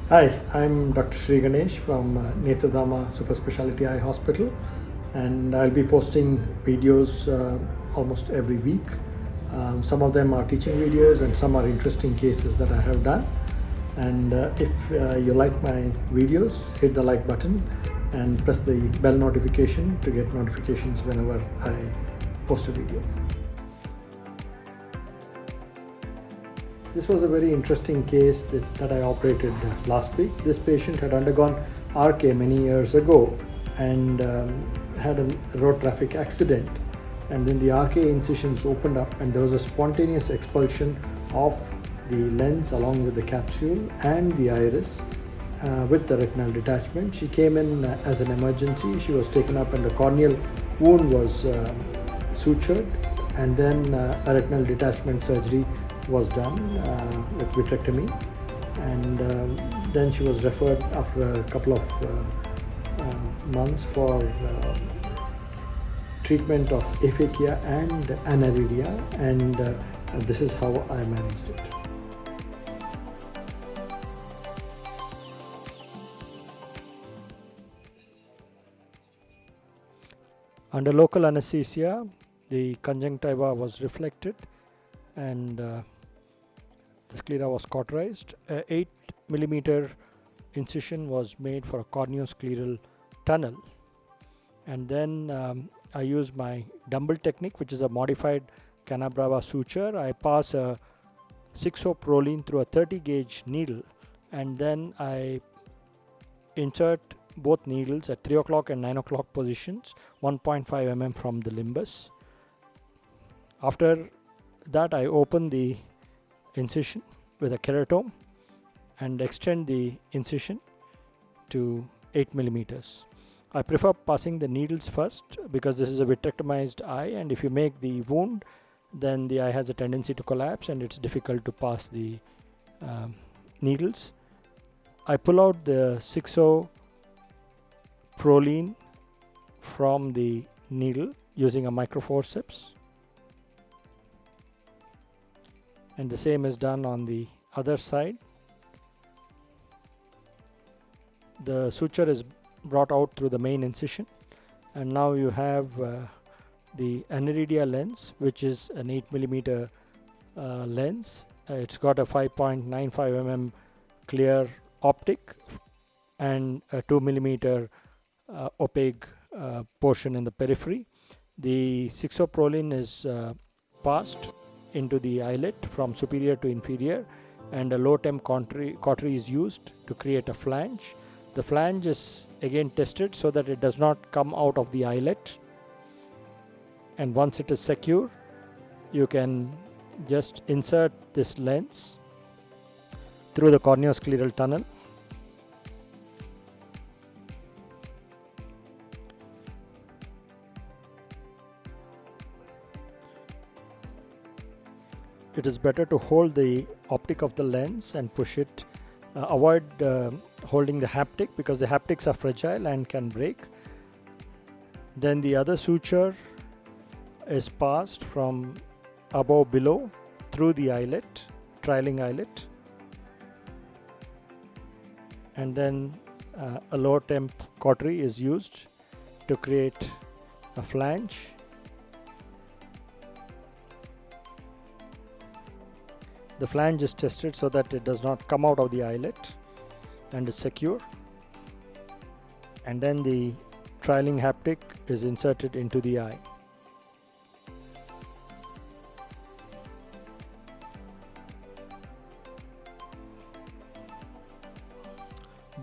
Hi, I'm Dr. Sri Ganesh from Netradama Super Speciality Eye Hospital, and I'll be posting videos almost every week. Some of them are teaching videos, and some are interesting cases that I have done. And if you like my videos, hit the like button and press the bell notification to get notifications whenever I post a video. This was a very interesting case that I operated last week. This patient had undergone RK many years ago and had a road traffic accident. And then the RK incisions opened up, and there was a spontaneous expulsion of the lens along with the capsule and the iris with the retinal detachment. She came in as an emergency. She was taken up, and the corneal wound was sutured, and then a retinal detachment surgery was done with vitrectomy, and then she was referred after a couple of months for treatment of Aphakia and Aniridia, and this is how I managed it. Under local anesthesia, the conjunctiva was reflected, and the sclera was cauterized. A 8 millimeter incision was made for a corneoscleral tunnel, and then I used my dumbbell technique, which is a modified Canabrava suture. I pass a 6-0 proline through a 30 gauge needle, and then I insert both needles at 3 o'clock and 9 o'clock positions, 1.5 mm from the limbus. After that, I open the incision with a keratome and extend the incision to 8 millimeters. I prefer passing the needles first because this is a vitrectomized eye, and if you make the wound, then the eye has a tendency to collapse and it's difficult to pass the needles. I pull out the 6-0 proline from the needle using a microforceps, and the same is done on the other side. The suture is brought out through the main incision, and now you have the Aniridia lens, which is an 8 millimeter lens. It's got a 5.95 mm clear optic and a 2 millimeter opaque portion in the periphery. The 6-0 proline is passed into the eyelet from superior to inferior, and a low temp cautery is used to create a flange. The flange is again tested so that it does not come out of the eyelet, and once it is secure, you can just insert this lens through the corneoscleral tunnel. It is better to hold the optic of the lens and push it. Avoid holding the haptic because the haptics are fragile and can break. Then the other suture is passed from above below through the eyelet, trailing eyelet, and then a low temp cautery is used to create a flange. The flange is tested so that it does not come out of the eyelet and is secure, and then the trailing haptic is inserted into the eye.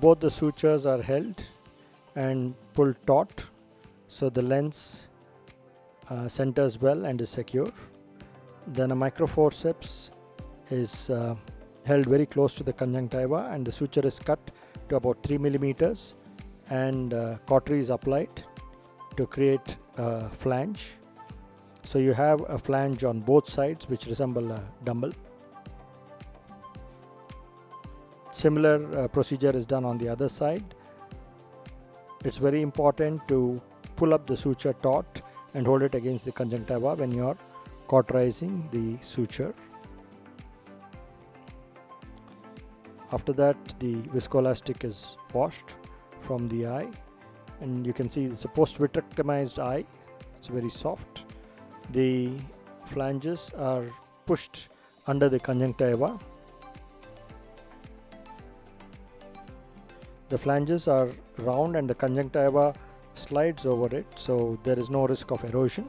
Both the sutures are held and pulled taut so the lens centers well and is secure. Then a microforceps is held very close to the conjunctiva, and the suture is cut to about 3 millimeters, and cautery is applied to create a flange. So you have a flange on both sides which resemble a dumbbell. Similar procedure is done on the other side. It's very important to pull up the suture taut and hold it against the conjunctiva when you are cauterizing the suture. After that, the viscoelastic is washed from the eye, and you can see it's a post-vitrectomized eye. It's very soft. The flanges are pushed under the conjunctiva. The flanges are round and the conjunctiva slides over it, so there is no risk of erosion.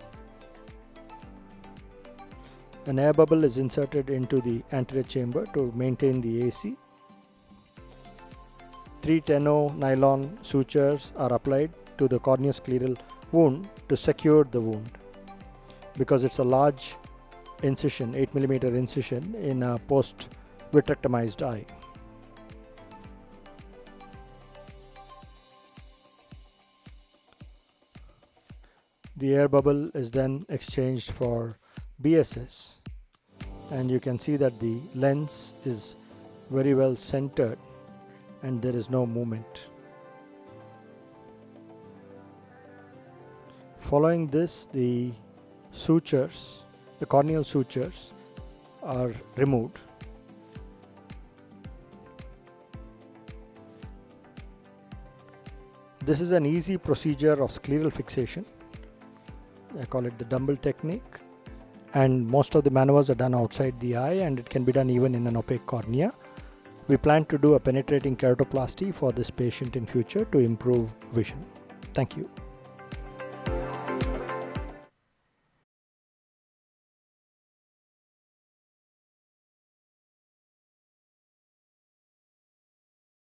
An air bubble is inserted into the anterior chamber to maintain the AC. 3 10-0 nylon sutures are applied to the corneoscleral wound to secure the wound, because it's a large incision, 8 mm incision in a post-vitrectomized eye. The air bubble is then exchanged for BSS, and you can see that the lens is very well centered and there is no movement. Following this, the sutures, the corneal sutures, are removed. This is an easy procedure of scleral fixation. I call it the dumbbell technique, and most of the maneuvers are done outside the eye, and it can be done even in an opaque cornea. We plan to do a penetrating keratoplasty for this patient in future to improve vision. Thank you.